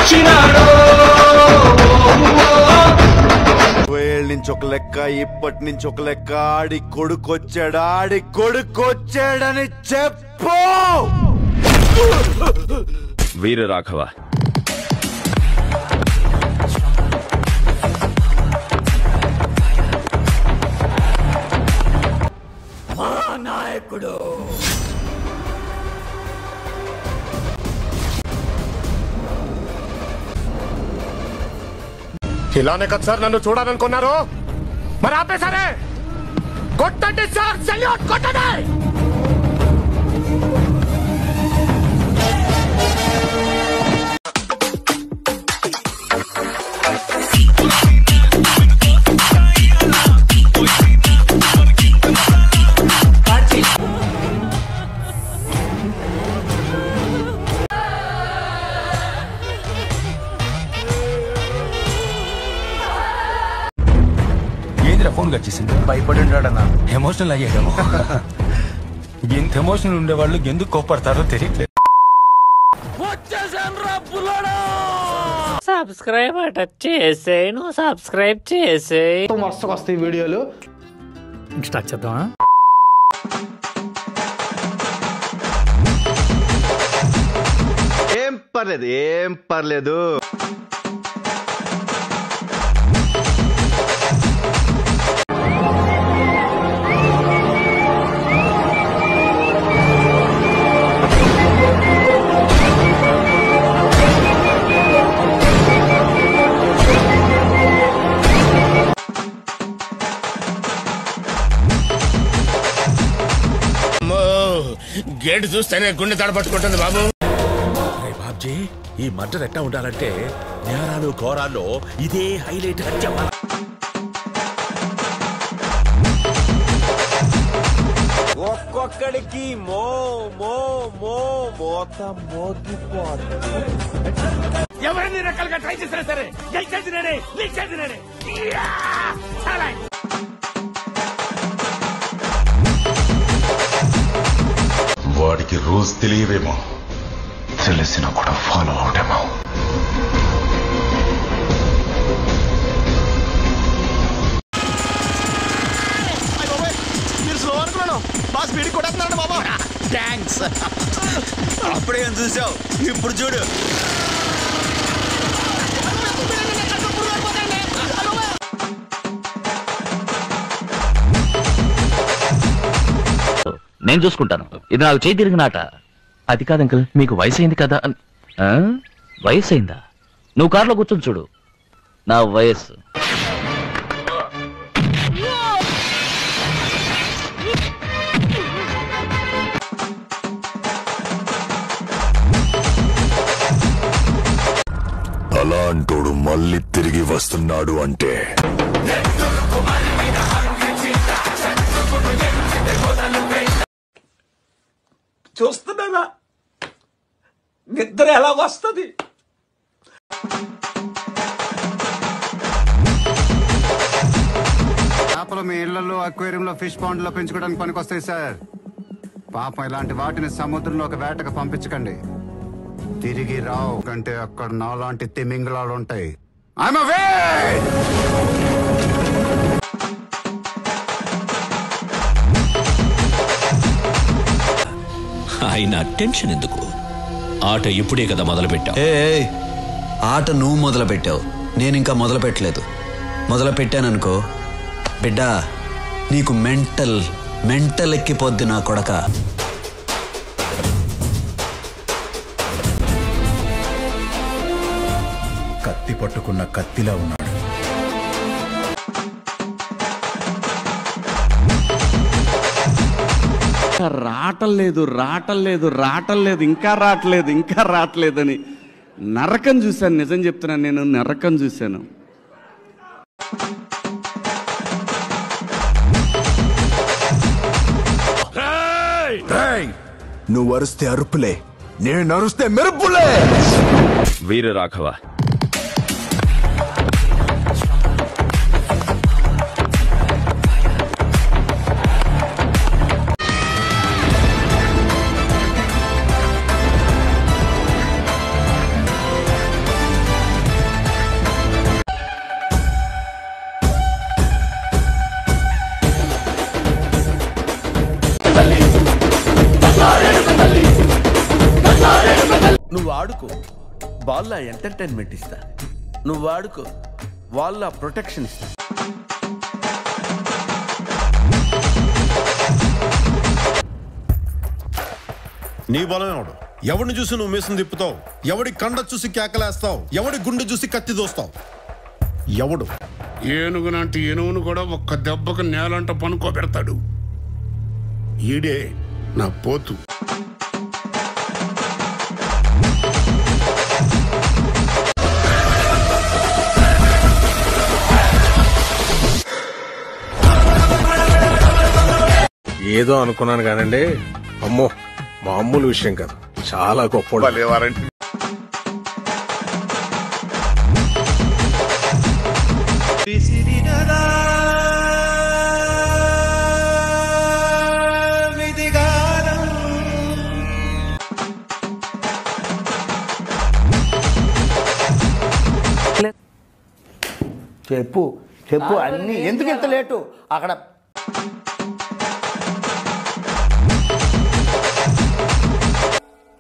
వచ్చినాడో వేళ్ళ నుంచి ఒక లెక్క ఇప్పటి నుంచి ఒక లెక్క ఆడి కొడుకొచ్చాడని చెప్పు వీర రాఘవ మా నాయకుడు ఇలానే కదా సార్ నన్ను చూడాలనుకున్నారు మరి ఆపేసరే కొట్టండి సార్ సెల్యూట్ కొట్టండి ఫోన్ వచ్చేసింది భయపడి ఉంటాడన్నా ఎమోషనల్ అయ్యాడేమో ఎంత ఎమోషనల్ ఉండేవాళ్ళు ఎందుకు కోపడతారో తెలియట్లేదు సబ్స్క్రైబ్ అట చేసే నువ్వు సబ్స్క్రైబ్ చేసే మస్తుగా వస్తాయి వీడియోలు స్టార్ట్ చేద్దామా ఏం పర్లేదు గేట్ చూస్తేనే గుండె తడపట్టుకుంటుంది బాబు. బాబ్జీ ఈ మర్డర్ ఎట్టా ఉండాలంటే నేరాలు ఘోరాల్లో ఇదే హైలైట్ అని చెప్పాలి. ఒక్కొక్కడికి ఎవరిని రకాలుగా ట్రై చేసినా సరే గెలిచేది నేనే, గెలిచేది నేనే. వాడికి రూల్స్ తెలియవేమో, తెలిసినా కూడా ఫాలో అవడేమో. మీరు స్లో అనుకున్నాను బాస్ స్పీడ్ కొట్టేస్తున్నాడు బాబా. థ్యాంక్స్. అప్పుడేం చూసావు, ఇప్పుడు చూడు. నేను చూసుకుంటాను, ఇది నాకు చేయి తిరిగిన ఆట. అది కాదు అంకుల్, మీకు వయసు అయింది కదా. వయసు అయిందా? నువ్వు కారులో కూర్చొని చూడు నా వయస్సు. అలాంటోడు మళ్ళీ తిరిగి వస్తున్నాడు అంటే చూస్తున్నానా నిద్ర ఎలా వస్తుంది? చేపలు మీ ఇళ్లలో అక్వేరియంలో ఫిష్ పాండ్ లో పెంచుకోవడానికి పనికొస్తాయి సార్. పాపం ఇలాంటి వాటిని సముద్రంలో ఒక వేటకు పంపించకండి, తిరిగి రావు. కంటే అక్కడ నాలాంటి తిమింగలాలు ఉంటాయి. ఆయన టెన్షన్ ఎందుకు? ఆట ఇప్పుడే కదా మొదలు పెట్టావు. ఆట నువ్వు మొదలు పెట్టావు, నేను ఇంకా మొదలు పెట్టలేదు. మొదలు పెట్టాననుకో బిడ్డ, నీకు మెంటల్ ఎక్కిపోద్ది నా కొడక. కత్తి పట్టుకున్న కత్తిలా ఉన్నాడు. రావటం లేదు ఇంకా రావట్లేదని నరకం చూశాను. నిజం చెప్తున్నాను, నేను నరకం చూశాను. నువ్వు అరుస్తే అరుపులే, నేను అరుస్తే మెరుపులే. వీర రాఘవ నాకు బాల్లో ఎంటర్టైన్మెంట్ ఇస్తా, నువ్వు వాడుకో వాళ్ళ ప్రొటెక్షన్ ఇస్తా. నీ బలం ఎవడు? ఎవడిని చూసి నువ్వు మీసం తిప్పుతావు? ఎవడి కండ చూసి కేకలేస్తావు? ఎవడి గుండె చూసి కత్తి దోస్తావు? ఎవడు? ఏనుగునంటే ఏనుగును కూడా ఒక్క దెబ్బకు నేలంట పనుకోబెడతాడు. ఈడే నా పోతు. ఏదో అనుకున్నాను కానండి, అమ్మో మామూలు విషయం కాదు, చాలా గొప్ప. చెప్పు చెప్పు అన్ని ఎందుకు ఇంత లేటు అక్కడ?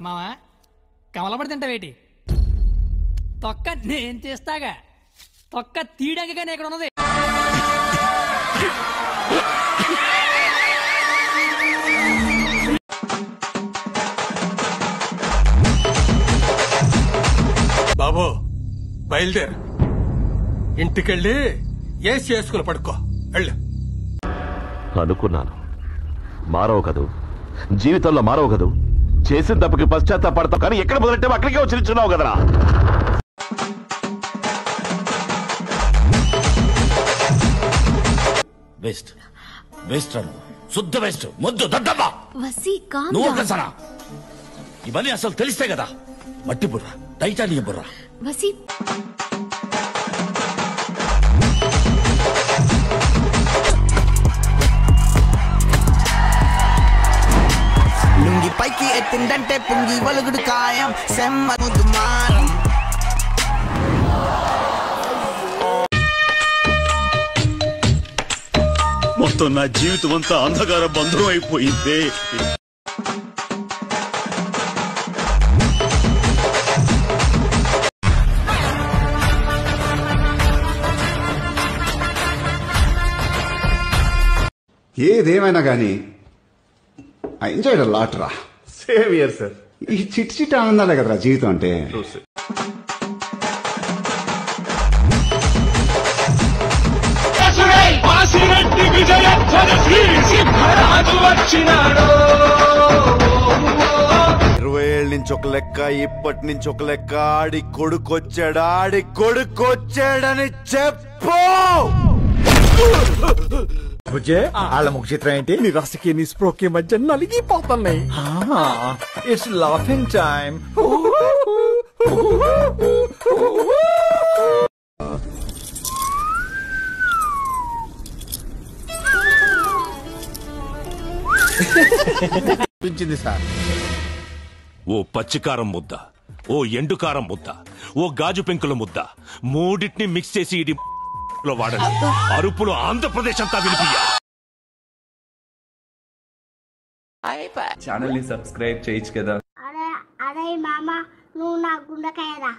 మావా కమలపడి తింటావేటి? తొక్క నేను చేస్తాగా, తొక్క తీయడానికి ఇక్కడ ఉన్నది. బాబు బయలుదేరు, ఇంటికెళ్ళి ఏసి చేసుకుని పడుకో. వెళ్ళు. అనుకున్నాను మారవు కదూ, జీవితంలో మారవు కదూ, చేసిన తప్పకి పశ్చాత్తాపడతావు, కానీ ఎక్కడ మొదలెట్టావు అక్కడికే వచ్చి నిల్చున్నావు కదరా. బెస్ట్ బెస్ట్ అను, శుద్ధ బెస్ట్, ముద్దు దద్దమ్మా నువ్వు ఒకసారా. ఇవన్నీ అసలు తెలిస్తే కదా, మట్టి బుర్ర, టైటానియం బుర్ర. లుంగి పైకి ఎత్తిందంటే పుంగి వలుగుడు ఖాయం, సెమ్మదు మారం. మొత్తం నా జీవితం అంతా అంధకార బంధం అయిపోయింది. ఏదేమైనా కానీ ఐ ఎంజాయ్డ్ అ లాట్ రా. Same year sir. ఈ చిట్ చిట్ ఆనందాలే కదరా జీవితం అంటే. ఇరవై ఏళ్ళ నుంచి ఒక లెక్క, ఇప్పటి నుంచి ఒక లెక్క. ఆడి కొడుకొచ్చాడు, ఆడి కొడుకొచ్చాడని చెప్పు. వాళ్ళ ముఖ చిత్రం ఏంటి? నీ రసకి నీ స్ప్రోకి మధ్య నలిగిపోతున్నాయి. It's laughing time. సార్, ఓ పచ్చికారం ముద్ద, ఓ ఎండుకారం ముద్ద, ఓ గాజు పెంకుల ముద్ద, మూడింటిని మిక్స్ చేసి ఇది వాడండి. అరుపులు ఆంధ్రప్రదేశ్ అంతా వినిపియ్య. ఛానల్ ని సబ్స్క్రైబ్ చేయొచ్చు కదా. అరే మామ, నువ్వు నా గుండెకాయరా.